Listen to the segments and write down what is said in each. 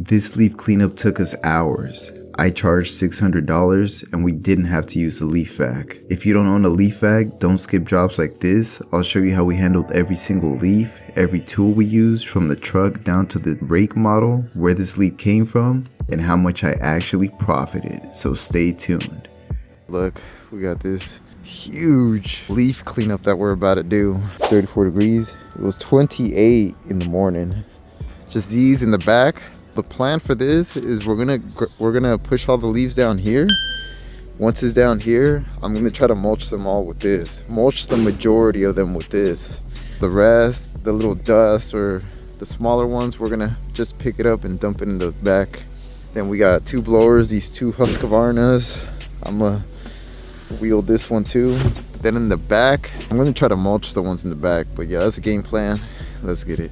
This leaf cleanup took us hours. I charged $600 and we didn't have to use the leaf vac. If you don't own a leaf vac, don't skip jobs like this. I'll show you how we handled every single leaf, every tool we used from the truck down to the rake model, where this leaf came from, and how much I actually profited. So stay tuned. Look, we got this huge leaf cleanup that we're about to do. It's 34 degrees. It was 28 in the morning. Just these in the back. The plan for this is we're gonna push all the leaves down here. Once it's down here, I'm gonna try to mulch them all with this. Mulch the majority of them with this. The rest, the little dust or the smaller ones, we're gonna just pick it up and dump it in the back. Then we got two blowers, these two Husqvarnas. I'm gonna wield this one too. Then in the back, I'm gonna try to mulch the ones in the back. But yeah, that's the game plan. Let's get it.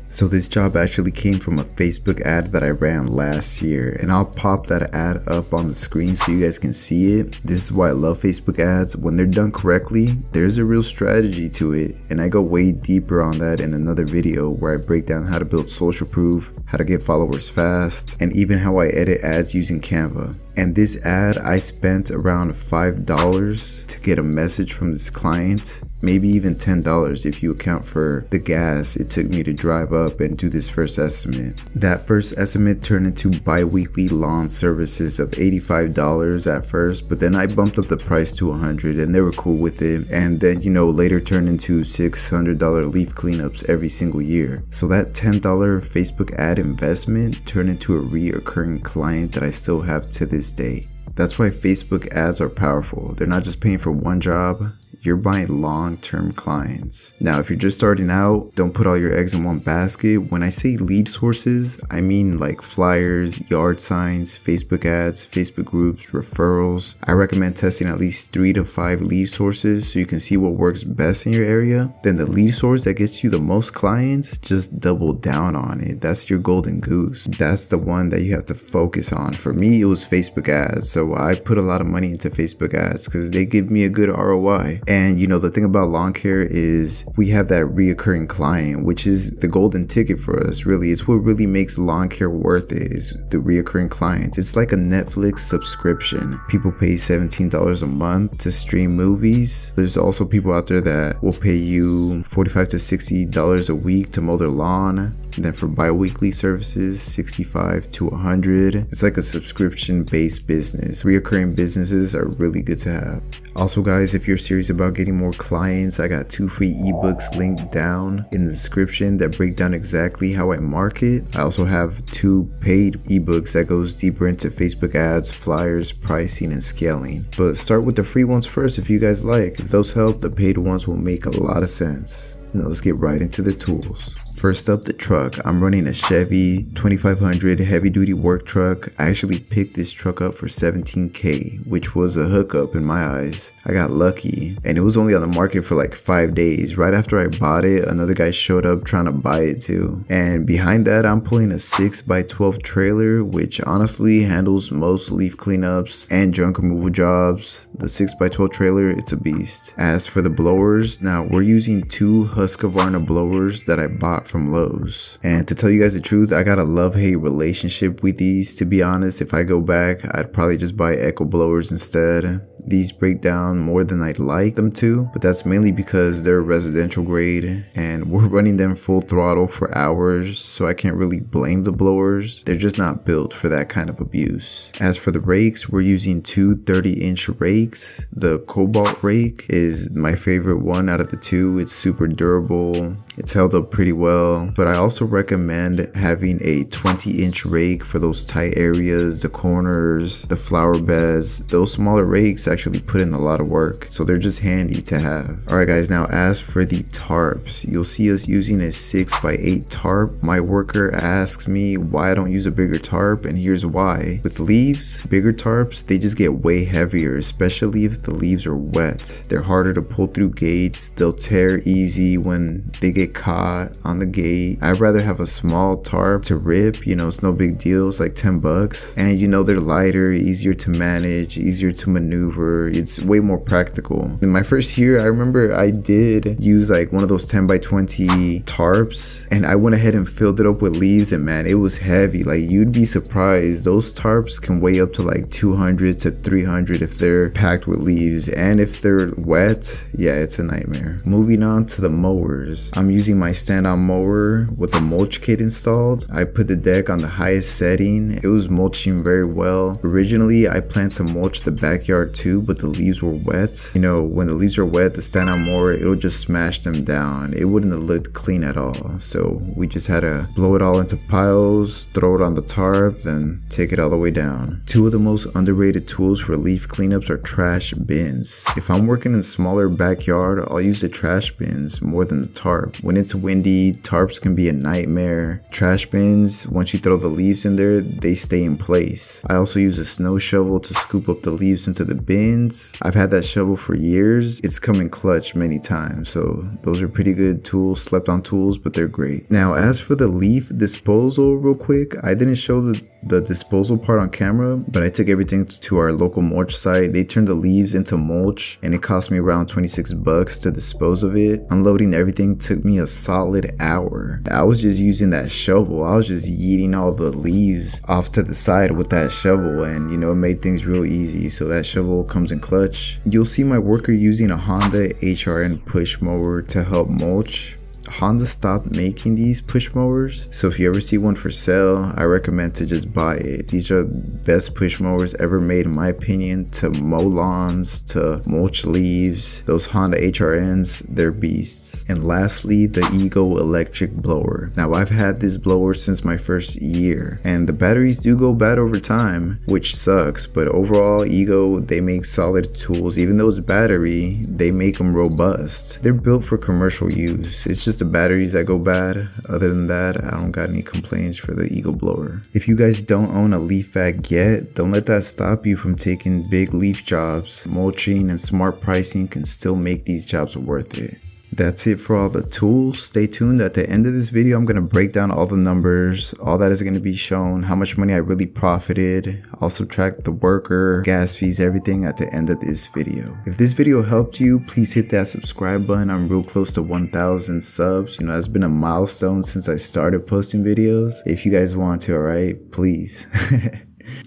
So this job actually came from a Facebook ad that I ran last year, and I'll pop that ad up on the screen so you guys can see it. This is why I love Facebook ads. When they're done correctly, there's a real strategy to it, and I go way deeper on that in another video where I break down how to build social proof, how to get followers fast, and even how I edit ads using Canva. And this ad, I spent around $5 to get a message from this client. Maybe even $10 if you account for the gas it took me to drive up and do this first estimate. That first estimate turned into bi-weekly lawn services of $85 at first, but then I bumped up the price to $100 and they were cool with it. And then, later turned into $600 leaf cleanups every single year. So that $10 Facebook ad investment turned into a reoccurring client that I still have to this day. That's why Facebook ads are powerful. They're not just paying for one job. You're buying long-term clients. Now, if you're just starting out, don't put all your eggs in one basket. When I say lead sources, I mean like flyers, yard signs, Facebook ads, Facebook groups, referrals. I recommend testing at least 3 to 5 lead sources so you can see what works best in your area. Then the lead source that gets you the most clients, just double down on it. That's your golden goose. That's the one that you have to focus on. For me, it was Facebook ads. So I put a lot of money into Facebook ads because they give me a good ROI. And the thing about lawn care is we have that reoccurring client, which is the golden ticket for us, really. It's what really makes lawn care worth it, is the reoccurring client. It's like a Netflix subscription. People pay $17 a month to stream movies. There's also people out there that will pay you $45 to $60 a week to mow their lawn. And then for bi-weekly services, $65 to $100. It's like a subscription-based business. Reoccurring businesses are really good to have. Also guys, if you're serious about getting more clients, I got 2 free ebooks linked down in the description that break down exactly how I market. I also have 2 paid ebooks that goes deeper into Facebook ads, flyers, pricing, and scaling. But start with the free ones first if you guys like. If those help, the paid ones will make a lot of sense. Now let's get right into the tools. First up, the truck. I'm running a Chevy 2500 heavy duty work truck. I actually picked this truck up for $17K, which was a hookup in my eyes. I got lucky, and it was only on the market for like 5 days. Right after I bought it, another guy showed up trying to buy it too. And behind that, I'm pulling a 6x12 trailer, which honestly handles most leaf cleanups and junk removal jobs. The 6x12 trailer, it's a beast. As for the blowers, now we're using 2 Husqvarna blowers that I bought from Lowe's. And to tell you guys the truth, I got a love-hate relationship with these. To be honest, if I go back, I'd probably just buy Echo blowers instead. These break down more than I'd like them to, but that's mainly because they're residential grade and we're running them full throttle for hours, so I can't really blame the blowers. They're just not built for that kind of abuse. As for the rakes, we're using 2 30-inch rakes. The Cobalt rake is my favorite one out of the 2. It's super durable. It's held up pretty well, but I also recommend having a 20-inch rake for those tight areas, the corners, the flower beds. Those smaller rakes actually put in a lot of work, so they're just handy to have. Alright guys, now as for the tarps, you'll see us using a 6x8 tarp. My worker asks me why I don't use a bigger tarp, and here's why. With leaves, bigger tarps, they just get way heavier, especially if the leaves are wet. They're harder to pull through gates, they'll tear easy when they get caught on the gate. I'd rather have a small tarp to rip, it's no big deal, it's like $10. And they're lighter, easier to manage, easier to maneuver. over. It's way more practical. In my first year, I remember I did use like one of those 10 by 20 tarps, and I went ahead and filled it up with leaves, and man, it was heavy. Like, you'd be surprised. Those tarps can weigh up to like 200 to 300 if they're packed with leaves, and if they're wet, yeah, it's a nightmare. Moving on to the mowers. I'm using my stand-on mower with a mulch kit installed. I put the deck on the highest setting. It was mulching very well. Originally, I planned to mulch the backyard too, but the leaves were wet. You know, when the leaves are wet, the stand-on mower, it'll just smash them down. It wouldn't have looked clean at all. So we just had to blow it all into piles, throw it on the tarp, then take it all the way down. Two of the most underrated tools for leaf cleanups are trash bins. If I'm working in a smaller backyard, I'll use the trash bins more than the tarp. When it's windy, tarps can be a nightmare. Trash bins, once you throw the leaves in there, they stay in place. I also use a snow shovel to scoop up the leaves into the bins. I've had that shovel for years. It's come in clutch many times, so those are pretty good tools, slept on tools, but they're great. Now, as for the leaf disposal, real quick, I didn't show the disposal part on camera, but I took everything to our local mulch site. They turned the leaves into mulch, and it cost me around 26 bucks to dispose of it. Unloading everything took me a solid hour. I was just using that shovel. I was just yeeting all the leaves off to the side with that shovel, and you know, it made things real easy. So that shovel comes in clutch. You'll see my worker using a Honda HRN push mower to help mulch. Honda stopped making these push mowers, so if you ever see one for sale, I recommend to just buy it. These are best push mowers ever made, in my opinion, to mow lawns, to mulch leaves. Those Honda HRNs, they're beasts. And lastly, the Ego electric blower. Now, I've had this blower since my first year, and the batteries do go bad over time, which sucks, but overall, Ego, they make solid tools. Even though it's battery, they make them robust. They're built for commercial use. It's just the batteries that go bad. Other than that, I don't got any complaints for the Eagle blower. If you guys don't own a leaf vac yet, don't let that stop you from taking big leaf jobs. Mulching and smart pricing can still make these jobs worth it. That's it for all the tools. Stay tuned. At the end of this video, I'm going to break down all the numbers. All that is going to be shown, how much money I really profited. I'll subtract the worker, gas fees, everything at the end of this video. If this video helped you, please hit that subscribe button. I'm real close to 1,000 subs. You know, that's been a milestone since I started posting videos. If you guys want to, alright, please.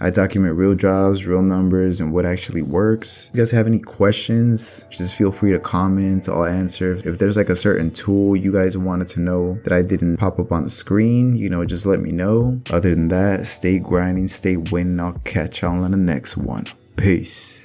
I document real jobs, real numbers, and what actually works. If you guys have any questions, just feel free to comment. I'll answer. If there's like a certain tool you guys wanted to know that I didn't pop up on the screen, you know, just let me know. Other than that, stay grinding, stay winning. I'll catch y'all on the next one. Peace.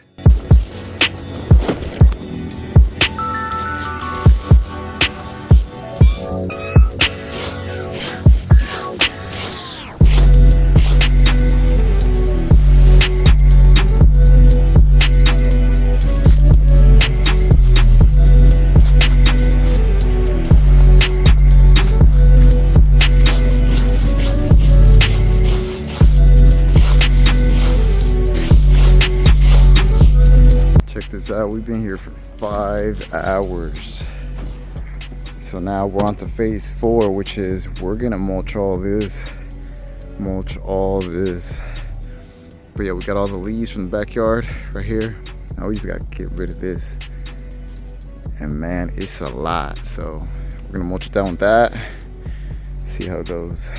Out. We've been here for 5 hours. So now we're on to phase 4, which is we're gonna mulch all this. But yeah, we got all the leaves from the backyard right here. Now we just gotta get rid of this. And man, it's a lot. So we're gonna mulch it down with that. See how it goes.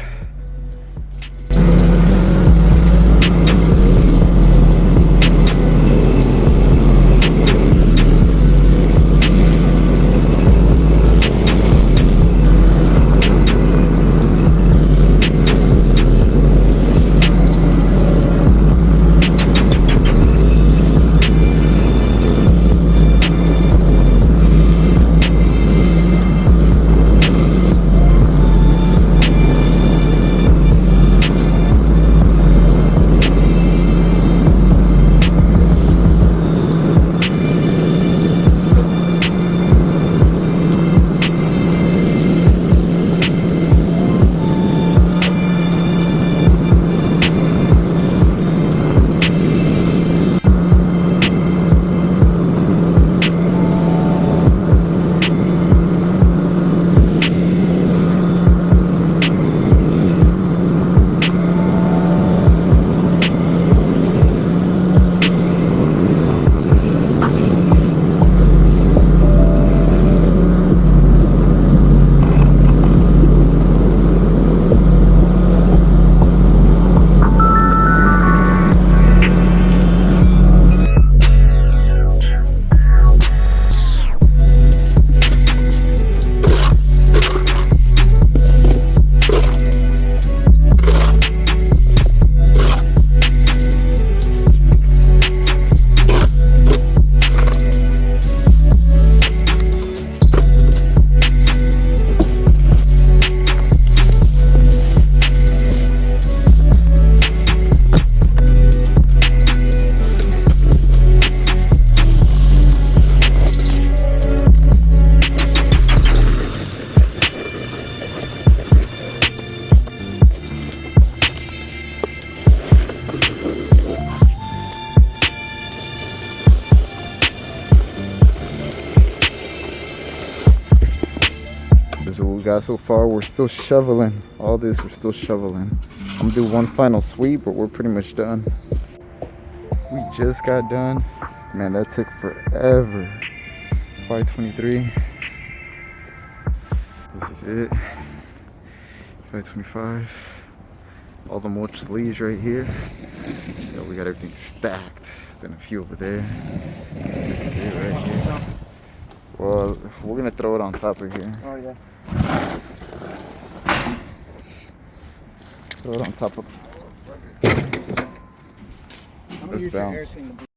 got so far. We're still shoveling. All this, we're still shoveling. I'm gonna do one final sweep, but we're pretty much done. We just got done. Man, that took forever. 523. This is it. 525. All the mulch leaves right here. Yeah, we got everything stacked. Then a few over there. This is it right here. Well, we're gonna throw it on top of here. Oh yeah. Throw it on top of. I'm gonna Let's use your air bounce. thing to